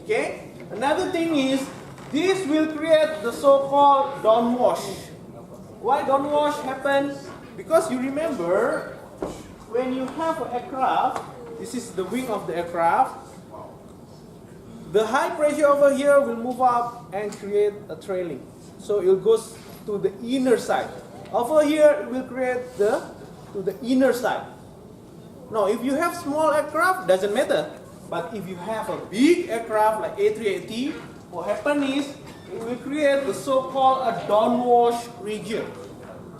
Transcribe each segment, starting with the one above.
Okay. Another thing is this will create the so-called downwash. Why downwash happen? Because you remember when you have an aircraft, this is the wing of the aircraft. The high pressure over here will move up and create a trailing. So it goes to the inner side. Over here it will create to the inner side. Now if you have small aircraft, doesn't matter. But if you have a big aircraft like A380, what happens is it will create the so-called a downwash region.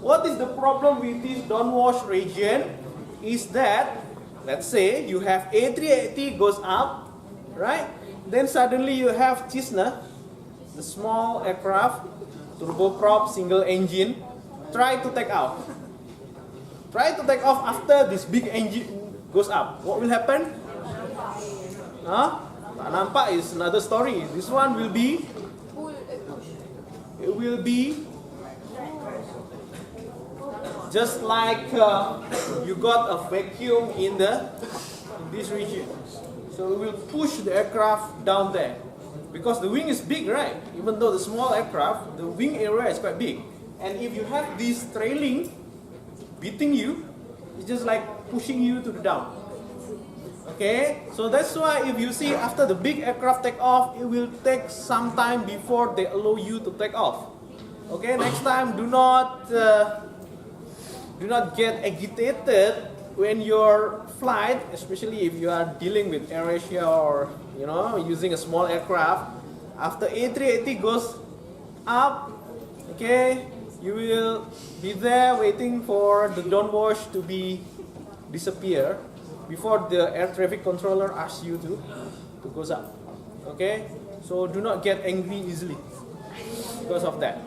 What is the problem with this downwash region? Is that, let's say you have A380 goes up, right? Then suddenly you have Cessna, the small aircraft, turboprop, single engine, try to take off. Try to take off after this big engine goes up. What will happen? Tak nampak is another story. This one will be, it will be just like you got a vacuum in this region. So it will push the aircraft down there. Because the wing is big, right? Even though the small aircraft, the wing area is quite big. And if you have this trailing beating you, it's just like pushing you to the down. Okay? So that's why if you see after the big aircraft take off, it will take some time before they allow you to take off. Okay? Next time, do not get agitated when your flight, especially if you are dealing with AirAsia or using a small aircraft. After A380 goes up, okay, you will be there waiting for the downwash to disappear before the air traffic controller asks you to go up. Okay, so do not get angry easily because of that.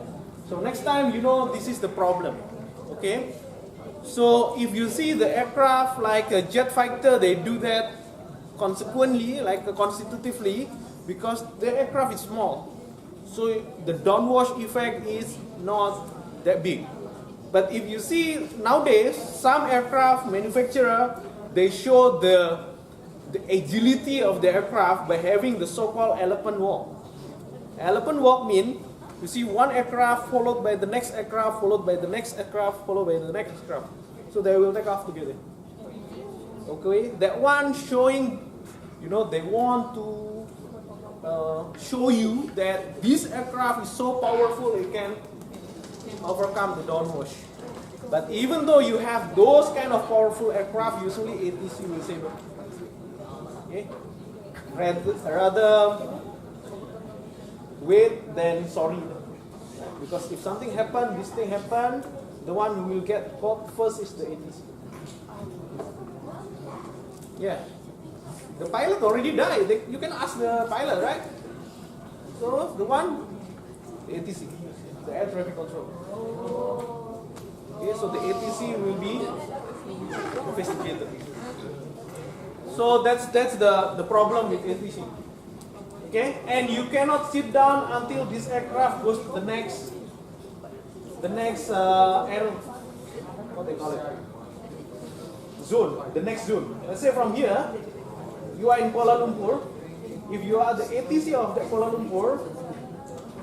So next time this is the problem. Okay. So if you see the aircraft like a jet fighter, they do that consequently, like constitutively, because the aircraft is small. So the downwash effect is not that big. But if you see nowadays, some aircraft manufacturer, they show the agility of the aircraft by having the so-called elephant walk. Elephant walk means you see one aircraft followed by the next aircraft, followed by the next aircraft, followed by the next aircraft. So they will take off together. Okay, that one showing, they want to show you that this aircraft is so powerful it can overcome the downwash. But even though you have those kind of powerful aircraft, usually ATC will save it. Okay, rather wait than sorry. Because if something happen, this thing happen, the one who will get caught first is the ATC. Yeah. The pilot already died. You can ask the pilot, right? So the one, the ATC, the air traffic control. Okay, so the ATC will be investigated. So that's the problem with ATC. Okay, and you cannot sit down until this aircraft goes to the next air, what they call it, zone, the next zone. Let's say from here, you are in Kuala Lumpur. If you are the ATC of the Kuala Lumpur,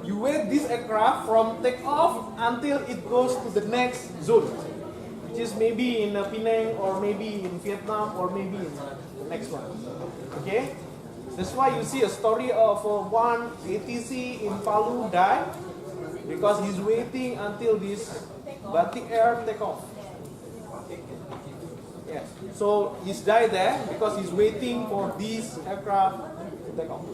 you wait this aircraft from takeoff until it goes to the next zone, which is maybe in Penang or maybe in Vietnam or maybe in the next one. Okay. That's why you see a story of one ATC in Palu died because he's waiting until this Batik Air take off. Yeah. So he's died there because he's waiting for this aircraft to take off.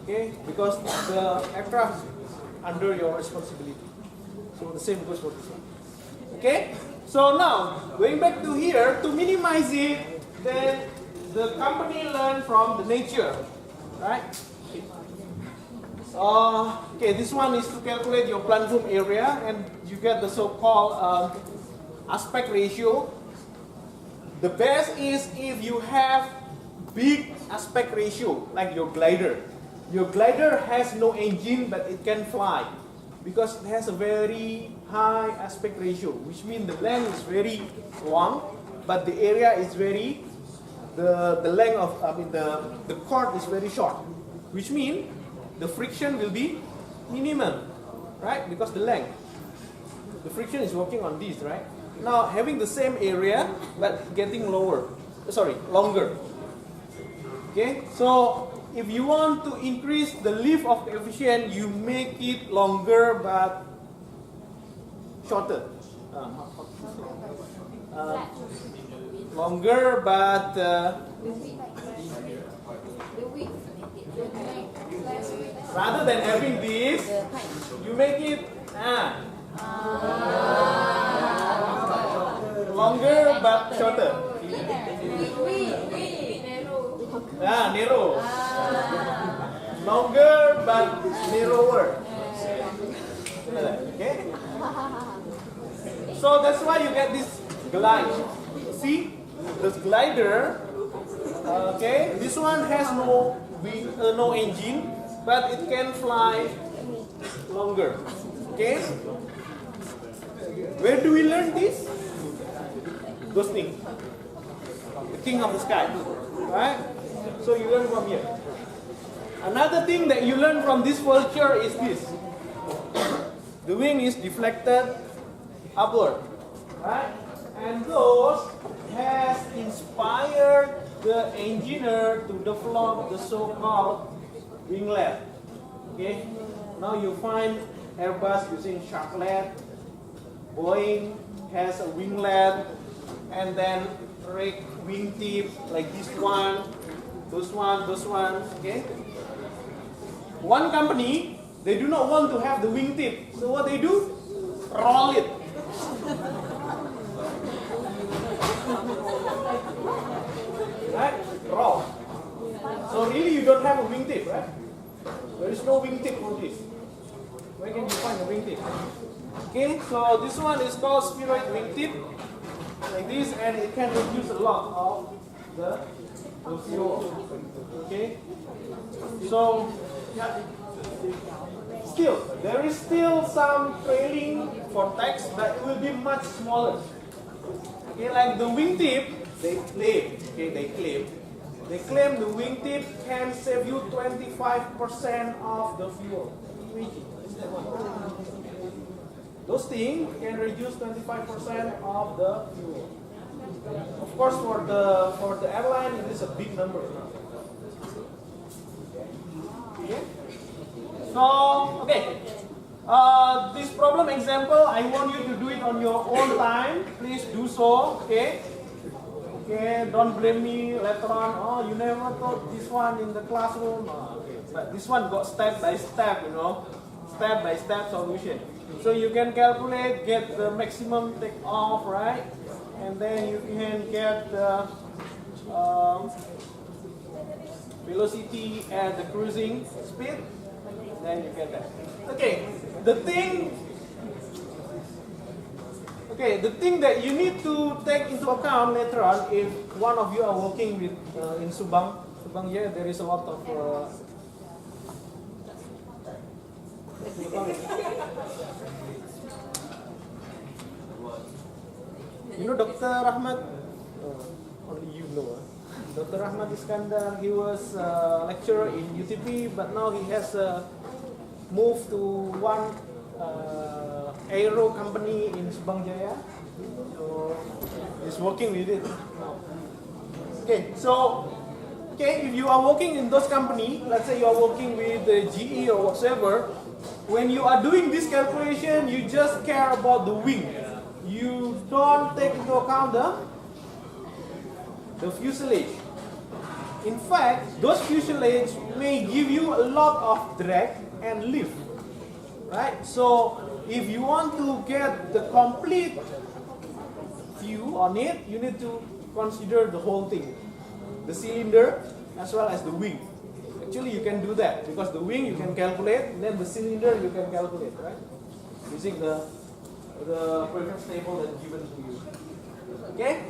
Okay? Because the aircraft is under your responsibility. So the same goes for this one. Okay? So now, going back to here, to minimize it, then the company learned from the nature, right? Okay, this one is to calculate your platform area, and you get the so-called aspect ratio. The best is if you have big aspect ratio, like your glider. Your glider has no engine, but it can fly because it has a very high aspect ratio, which means the length is very long, but the area is very the length of, the chord is very short. which means the friction will be minimum, right? Because the length, the friction is working on this, right? Now having the same area but getting longer. Okay, so if you want to increase the lift of coefficient, you make it longer but shorter. Longer but rather than having this, you make it longer but shorter. Narrow. Longer but narrower. Okay. So that's why you get this glide. See, this glider. Okay, this one has no wing, no engine, but it can fly longer. Okay. Where do we learn this? Those things. The king of the sky. Right? So you learn from here. Another thing that you learn from this vulture is this. The wing is deflected upward. Right? And those has inspired the engineer to develop the so-called winglet. Okay? Now you find Airbus using sharklet, Boeing has a winglet, and then wingtip like this one, those one, okay? One company, they do not want to have the wingtip, so what they do? Roll it. Right? Roll. So really you don't have a wingtip, right? There is no wingtip on this. Where can you find a wingtip? Okay, so this one is called spheroid wingtip, like this, and it can reduce a lot of the fuel. Okay, so still there is still some trailing vortex, but it will be much smaller. Okay, like the wingtip, they claim the wingtip can save you 25% of the fuel. Those things can reduce 25% of the fuel. Of course, for the airline, it is a big number. Okay. So, okay. This problem example, I want you to do it on your own time. Please do so. Okay. Okay. Don't blame me later on. Oh, you never taught this one in the classroom. Okay. But this one got step by step, step by step solution. So you can calculate, get the maximum takeoff, right? And then you can get the velocity and the cruising speed. Then you get that. Okay, the thing that you need to take into account later on, if one of you are working with in Subang here, there is a lot of you know Dr. Rahmat? Only you know. Dr. Rahmat Iskandar, he was a lecturer in UTP, but now he has moved to one aero company in Subang Jaya. So he's working with it. Okay, so if you are working in those companies, let's say you are working with GE or whatsoever, when you are doing this calculation, you just care about the wing. You don't take into account the fuselage. In fact, those fuselage may give you a lot of drag and lift, right? So if you want to get the complete view on it, you need to consider the whole thing, the cylinder as well as the wing. Actually, you can do that because the wing you can calculate, and then the cylinder you can calculate, right? Using the preference table that's given to you. Okay?